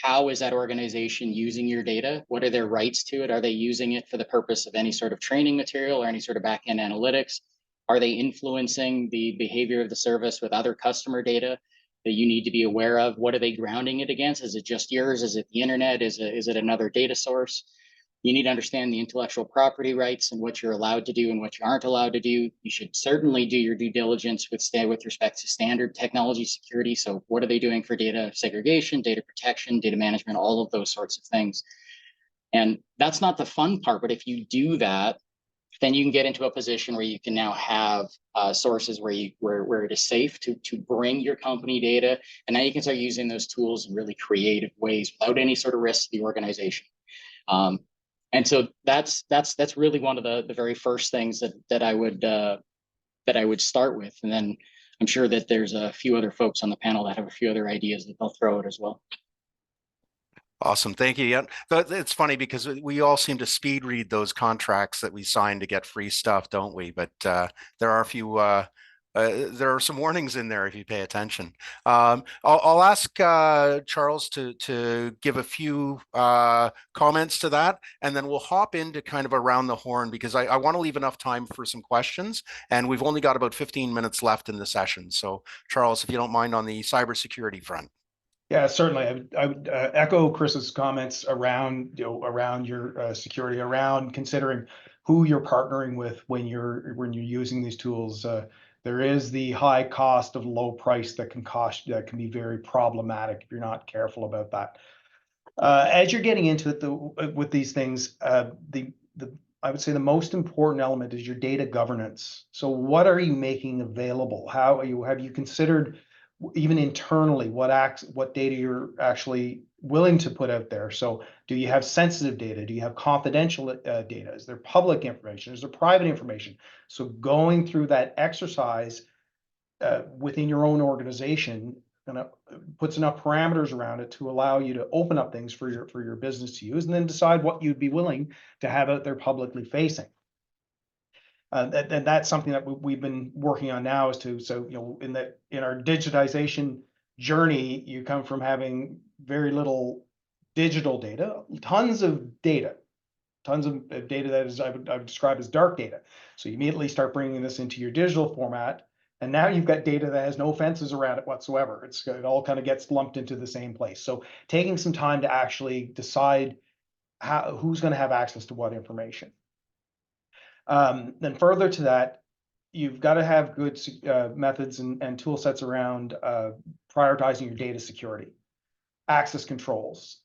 [SPEAKER 7] how is that organization using your data? What are their rights to it? Are they using it for the purpose of any sort of training material or any sort of back-end analytics? Are they influencing the behavior of the service with other customer data that you need to be aware of? What are they grounding it against? Is it just yours? Is it the internet? Is it another data source? You need to understand the intellectual property rights and what you're allowed to do and what you aren't allowed to do. You should certainly do your due diligence with respect to standard technology security. So what are they doing for data segregation, data protection, data management, all of those sorts of things. And that's not the fun part, but if you do that, then you can get into a position where you can now have sources where it is safe to bring your company data, and now you can start using those tools in really creative ways without any sort of risk to the organization. And so that's really one of the very first things that I would start with. And then I'm sure that there's a few other folks on the panel that have a few other ideas that they'll throw out as well.
[SPEAKER 1] Awesome. Thank you. Yeah, it's funny because we all seem to speed read those contracts that we sign to get free stuff, don't we? But there are a few. There are some warnings in there if you pay attention. I'll ask Charles to give a few comments to that, and then we'll hop into kind of around the horn because I want to leave enough time for some questions, and we've only got about 15 minutes left in the session. So, Charles, if you don't mind, on the cybersecurity front.
[SPEAKER 4] Yeah, certainly. I would echo Chris's comments around around your security, around considering who you're partnering with when you're using these tools. There is the high cost of low price that can be very problematic if you're not careful about that. As you're getting into it with these things, I would say the most important element is your data governance. So what are you making available? Have you considered even internally what data you're actually willing to put out there? So do you have sensitive data? Do you have confidential data? Is there public information? Is there private information? So going through that exercise within your own organization puts enough parameters around it to allow you to open up things for your business to use, and then decide what you'd be willing to have out there publicly facing. And that's something that we've been working on now, is in our digitization journey, you come from having very little digital data, tons of data that is I would describe as dark data. So you immediately start bringing this into your digital format, and now you've got data that has no fences around it whatsoever. It all kind of gets lumped into the same place. So taking some time to actually decide who's going to have access to what information. Then further to that, you've got to have good methods and tool sets around prioritizing your data security, access controls,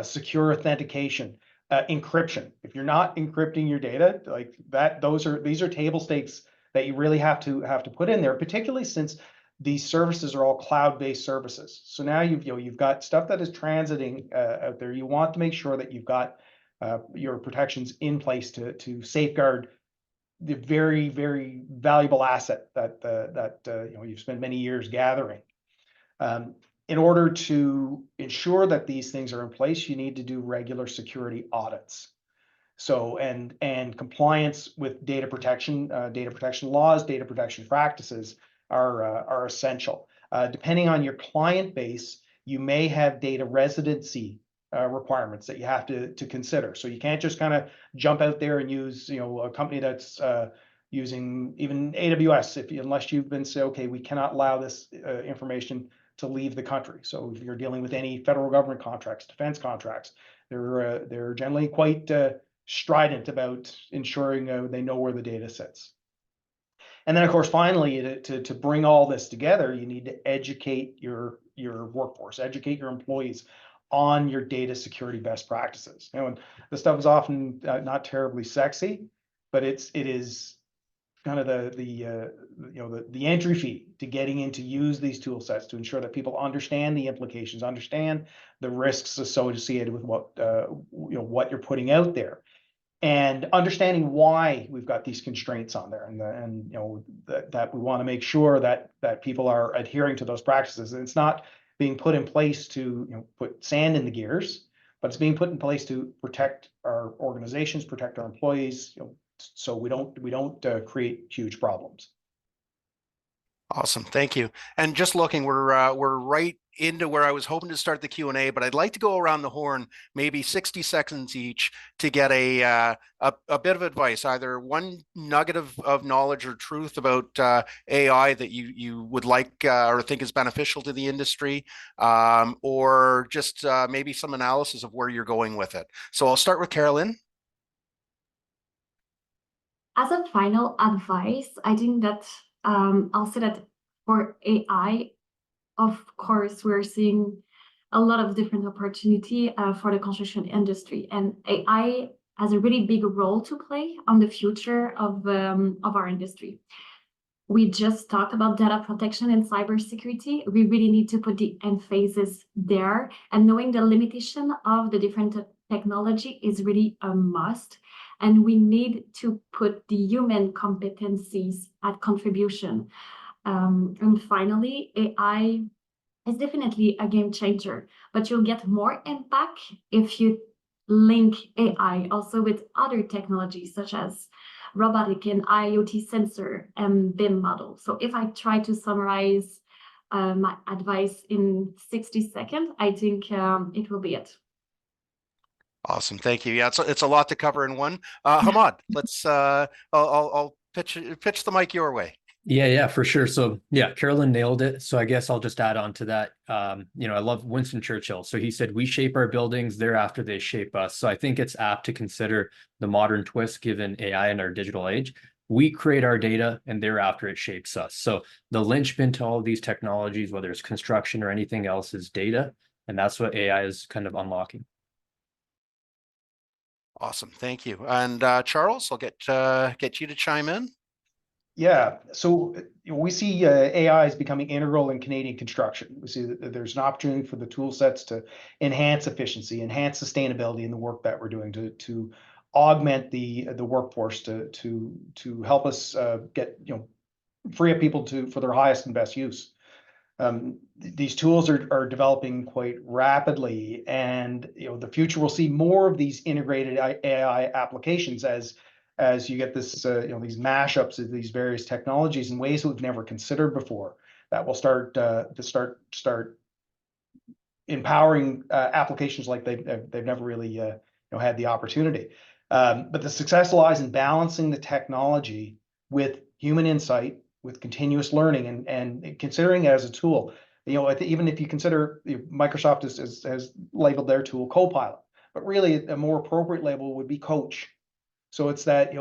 [SPEAKER 4] secure authentication, encryption. If you're not encrypting your data like that, these are table stakes that you really have to put in there, particularly since these services are all cloud-based services. So now you've got stuff that is transiting out there. You want to make sure that you've got your protections in place to safeguard the very, very valuable asset that you've spent many years gathering. In order to ensure that these things are in place, you need to do regular security audits. So and compliance with data protection laws, data protection practices are essential. Depending on your client base, you may have data residency requirements that you have to consider. So you can't just kind of jump out there and use a company that's using even AWS unless you've been say, okay, we cannot allow this information to leave the country. So if you're dealing with any federal government contracts, defense contracts, they're generally quite strident about ensuring they know where the data sits. And then, of course, finally, to bring all this together, you need to educate your workforce, educate your employees on your data security best practices. And this stuff is often not terribly sexy, but it is kind of the entry fee to getting in to use these tool sets to ensure that people understand the implications, understand the risks associated with what you're putting out there, and understanding why we've got these constraints on there, and that we want to make sure that people are adhering to those practices. And it's not being put in place to put sand in the gears, but it's being put in place to protect our organizations, protect our employees, so we don't create huge problems.
[SPEAKER 1] Awesome, thank you. And just looking, we're right into where I was hoping to start the Q&A, but I'd like to go around the horn, maybe 60 seconds each, to get a bit of advice, either one nugget of knowledge or truth about AI that you would like or think is beneficial to the industry, or just maybe some analysis of where you're going with it. So I'll start with Carolyn.
[SPEAKER 5] As a final advice, I think that I'll say that for AI, of course, we're seeing a lot of different opportunity for the construction industry, and AI has a really big role to play on the future of our industry. We just talked about data protection and cybersecurity. We really need to put the emphasis there, and knowing the limitation of the different technology is really a must. And we need to put the human competencies at contribution. And finally, AI is definitely a game changer, but you'll get more impact if you link AI also with other technologies such as robotic and IoT sensor and BIM model. So if I try to summarize my advice in 60 seconds, I think it will be it.
[SPEAKER 1] Awesome. Thank you. Yeah, it's a lot to cover in one. Hamad, let's I'll pitch the mic your way.
[SPEAKER 3] Yeah, for sure. So yeah, Carolyn nailed it. So I guess I'll just add on to that. I love Winston Churchill. So he said, we shape our buildings, thereafter they shape us. So I think it's apt to consider the modern twist given AI in our digital age. We create our data and thereafter it shapes us. So the linchpin to all of these technologies, whether it's construction or anything else, is data. And that's what AI is kind of unlocking.
[SPEAKER 1] Awesome. Thank you. And Charles, I'll get you to chime in.
[SPEAKER 4] Yeah, so we see AI is becoming integral in Canadian construction. We see that there's an opportunity for the tool sets to enhance efficiency, enhance sustainability in the work that we're doing, to augment the workforce, to help us get free up people for their highest and best use. These tools are developing quite rapidly, and the future will see more of these integrated AI applications as you get this these mashups of these various technologies in ways we've never considered before. That will start empowering applications like they've never really had the opportunity. But the success lies in balancing the technology with human insight, with continuous learning, and considering it as a tool. Even if you consider Microsoft has labeled their tool Copilot, but really a more appropriate label would be Coach. So it's that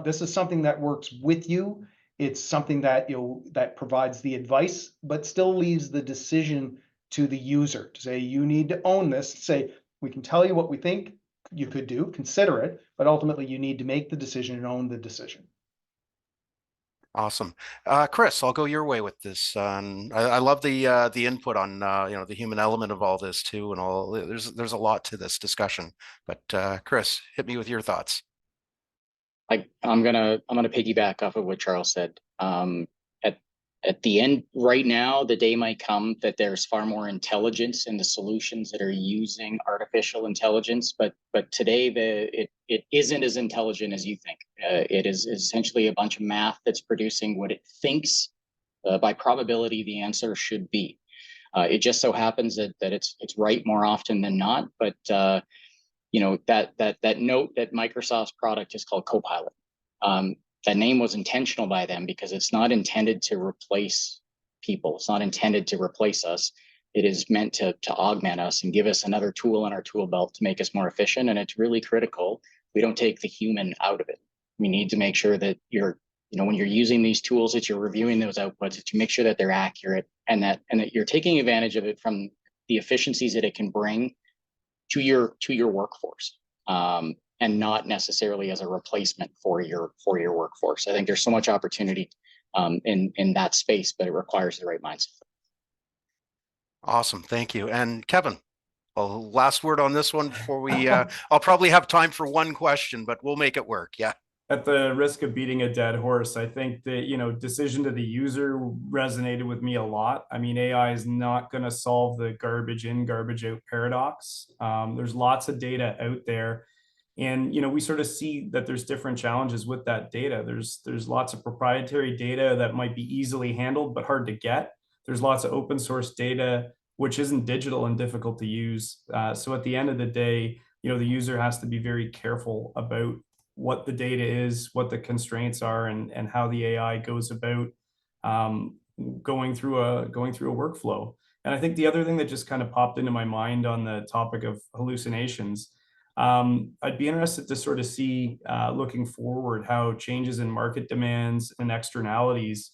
[SPEAKER 4] this is something that works with you. It's something that that provides the advice, but still leaves the decision to the user to say, you need to own this. Say, we can tell you what we think you could do, consider it, but ultimately you need to make the decision and own the decision.
[SPEAKER 1] Awesome. Chris, I'll go your way with this. I love the input on the human element of all this too, and all. There's a lot to this discussion. But Chris, hit me with your thoughts.
[SPEAKER 7] I'm gonna piggyback off of what Charles said. At the end, right now, the day might come that there's far more intelligence in the solutions that are using artificial intelligence, but today it isn't as intelligent as you think. It is essentially a bunch of math that's producing what it thinks by probability the answer should be. It just so happens that it's right more often than not, but that note that Microsoft's product is called Copilot. That name was intentional by them because it's not intended to replace people. It's not intended to replace us. It is meant to augment us and give us another tool in our tool belt to make us more efficient. And it's really critical we don't take the human out of it. We need to make sure that when you're using these tools, that you're reviewing those outputs, that you make sure that they're accurate and that you're taking advantage of it from the efficiencies that it can bring to your workforce. And not necessarily as a replacement for your workforce. I think there's so much opportunity in that space, but it requires the right mindset.
[SPEAKER 1] Awesome, thank you. And Kevin, well, last word on this one before we. I'll probably have time for one question, but we'll make it work. Yeah.
[SPEAKER 6] At the risk of beating a dead horse, I think the decision to the user resonated with me a lot. I mean, AI is not going to solve the garbage in, garbage out paradox. There's lots of data out there. And we sort of see that there's different challenges with that data. There's lots of proprietary data that might be easily handled but hard to get. There's lots of open source data which isn't digital and difficult to use. So at the end of the day, the user has to be very careful about what the data is, what the constraints are, and how the AI goes about going through a workflow. And I think the other thing that just kind of popped into my mind on the topic of hallucinations. I'd be interested to sort of see, looking forward, how changes in market demands and externalities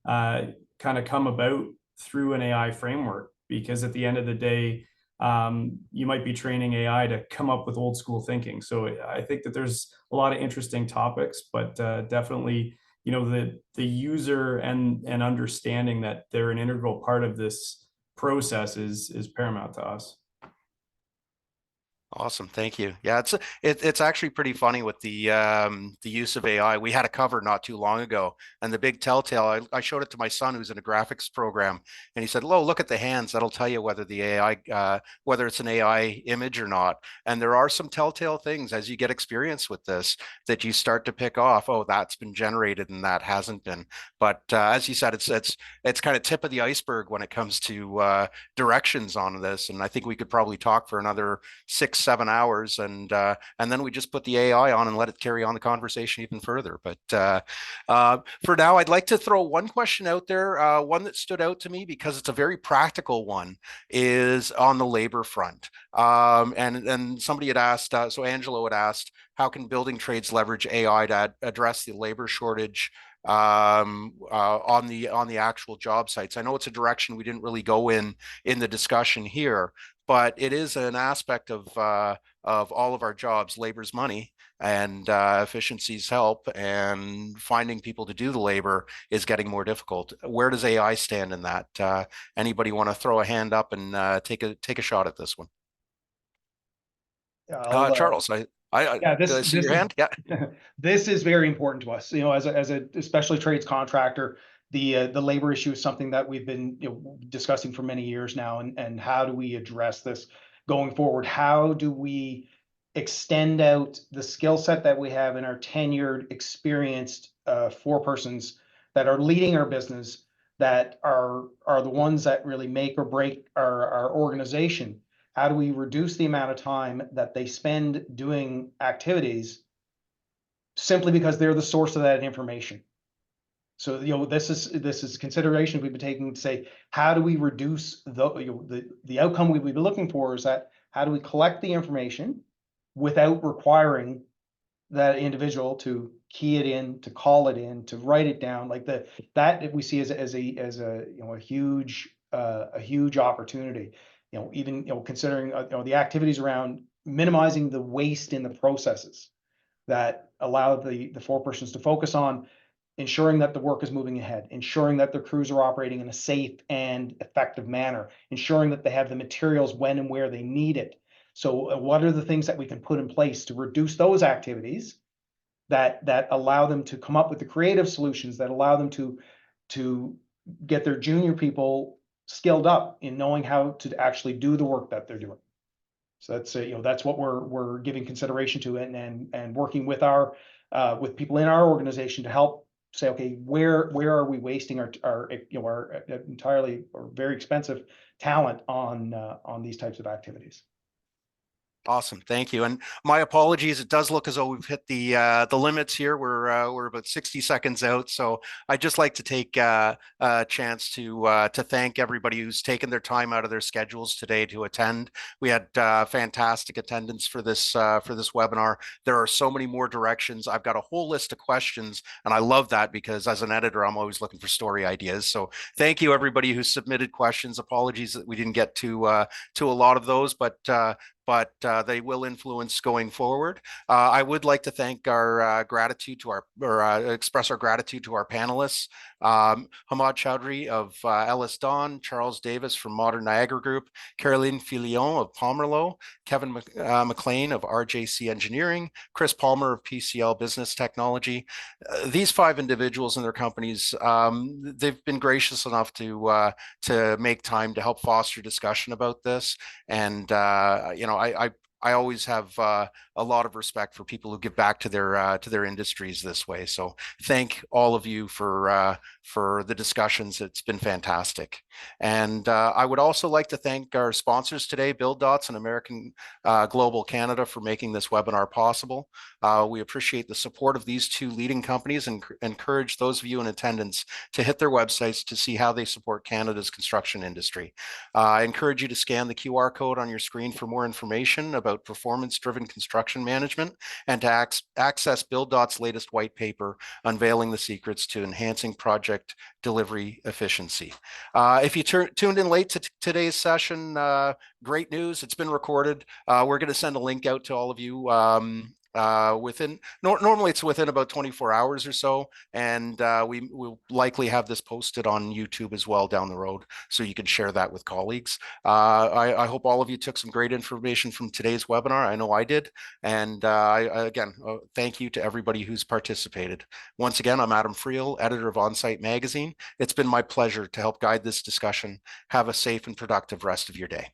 [SPEAKER 6] kind of come about through an AI framework. Because at the end of the day, you might be training AI to come up with old school thinking. So I think that there's a lot of interesting topics, but definitely, the user and understanding that they're an integral part of this process is paramount to us.
[SPEAKER 1] Awesome, thank you. Yeah, it's actually pretty funny with the use of AI. We had a cover not too long ago, and the big telltale. I showed it to my son who's in a graphics program, and he said, "Lo, look at the hands. That'll tell you whether the AI whether it's an AI image or not." And there are some telltale things as you get experience with this that you start to pick off. Oh, that's been generated and that hasn't been. But as you said, it's kind of tip of the iceberg when it comes to directions on this. And I think we could probably talk for another 6 7 hours, and then we just put the AI on and let it carry on the conversation even further. But for now, I'd like to throw one question out there. One that stood out to me because it's a very practical one is on the labor front. And somebody had asked, so Angelo had asked, how can building trades leverage AI to address the labor shortage on the actual job sites? I know it's a direction we didn't really go in the discussion here, but it is an aspect of all of our jobs. Labor's money, and efficiencies help, and finding people to do the labor is getting more difficult. Where does AI stand in that? Anybody want to throw a hand up and take a shot at this one?
[SPEAKER 4] I'll,
[SPEAKER 1] Charles,
[SPEAKER 4] yeah,
[SPEAKER 1] did I see your hand? Yeah.
[SPEAKER 4] this is very important to us. You know, as a especially trades contractor, the labor issue is something that we've been, you know, discussing for many years now. And how do we address this going forward? How do we extend out the skill set that we have in our tenured, experienced forepersons that are leading our business, that are the ones that really make or break our organization? How do we reduce the amount of time that they spend doing activities simply because they're the source of that information? So, you know, this is consideration we've been taking to say, how do we reduce the outcome we would be looking for is that how do we collect the information without requiring that individual to key it in, to call it in, to write it down, like that we see as a you know, a huge opportunity. You know, even, you know, considering you know, the activities around minimizing the waste in the processes that allow the forepersons to focus on ensuring that the work is moving ahead, ensuring that their crews are operating in a safe and effective manner, ensuring that they have the materials when and where they need it. So what are the things that we can put in place to reduce those activities that allow them to come up with the creative solutions, that allow them to get their junior people skilled up in knowing how to actually do the work that they're doing? So that's you know, that's what we're giving consideration to, and working with our with people in our organization to help say, okay, where are we wasting our you know, our entirely or very expensive talent on these types of activities?
[SPEAKER 1] Awesome, thank you. And my apologies. It does look as though we've hit the limits here. We're about 60 seconds out, so I'd just like to take a chance to thank everybody who's taken their time out of their schedules today to attend. We had fantastic attendance for this webinar. There are so many more directions. I've got a whole list of questions, and I love that because as an editor, I'm always looking for story ideas. So thank you everybody who submitted questions. Apologies that we didn't get to a lot of those, but they will influence going forward. I would like to thank our gratitude to express our gratitude to our panelists. Hamad Chowdhury of Ellis Don, Charles Davis from Modern Niagara Group, Caroline Filion of Pomerleau, Kevin McLean of RJC Engineering, Chris Palmer of PCL Business Technology. These 5 individuals and their companies, they've been gracious enough to make time to help foster discussion about this. And you know, I always have a lot of respect for people who give back to their industries this way. So thank all of you for the discussions. It's been fantastic. And I would also like to thank our sponsors today, BuildDots and American Global Canada, for making this webinar possible. We appreciate the support of these 2 leading companies and encourage those of you in attendance to hit their websites to see how they support Canada's construction industry. I encourage you to scan the QR code on your screen for more information about performance-driven construction management and to access BuildDot's latest white paper unveiling the secrets to enhancing project delivery efficiency. If you tuned in late to today's session, great news, it's been recorded. We're going to send a link out to all of you normally it's within about 24 hours or so, and we will likely have this posted on YouTube as well down the road, so you can share that with colleagues. I hope all of you took some great information from today's webinar. I know I did, and again, thank you to everybody who's participated. Once again, I'm Adam Friel, editor of OnSite Magazine. It's been my pleasure to help guide this discussion. Have a safe and productive rest of your day.